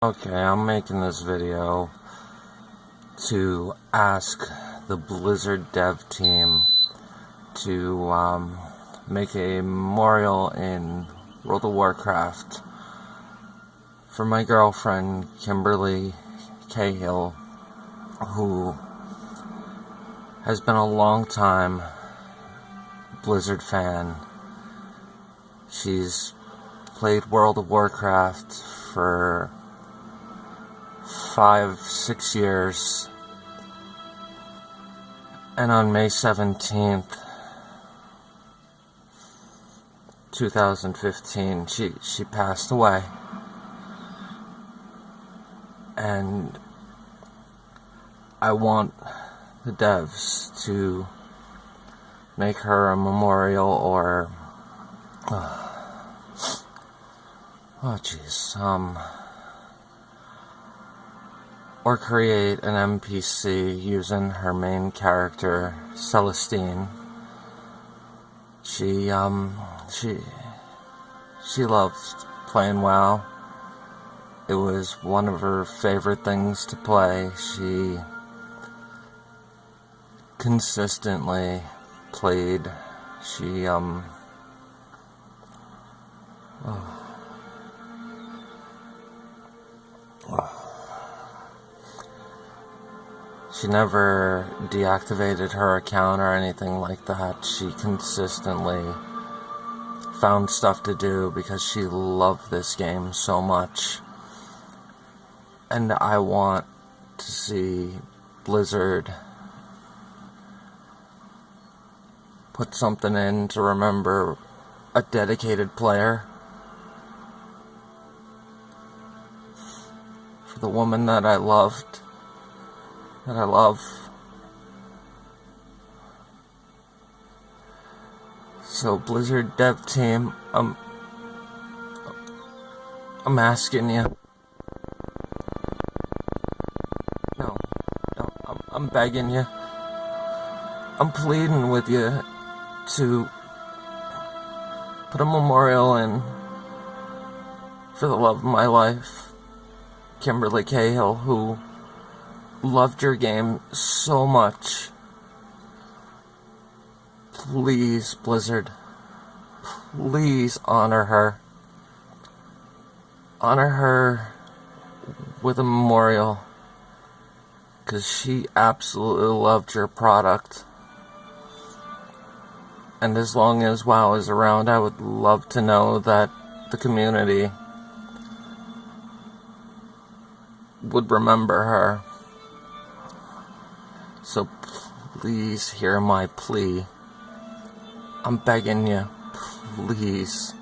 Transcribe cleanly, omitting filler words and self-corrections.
Okay, I'm making this video to ask the Blizzard dev team to make a memorial in World of Warcraft for my girlfriend, Kimberly Cahill, who has been a long time Blizzard fan. She's played World of Warcraft for 5-6 years, and on May 17th, 2015, she passed away. And I want the devs to make her a memorial or or create an NPC using her main character, Celestine. She loved playing WoW. It was one of her favorite things to play. She consistently played. She never deactivated her account or anything like that. She consistently found stuff to do because she loved this game so much. And I want to see Blizzard put something in to remember a dedicated player. For the woman that I loved, that I love. So Blizzard dev team, I'm asking you. No, I'm begging you. I'm pleading with you to put a memorial in for the love of my life, Kimberly Cahill, who loved your game so much. Please, Blizzard, please honor her. Honor her with a memorial, because she absolutely loved your product. And as long as WoW is around, I would love to know that the community would remember her. So please hear my plea. I'm begging you, please.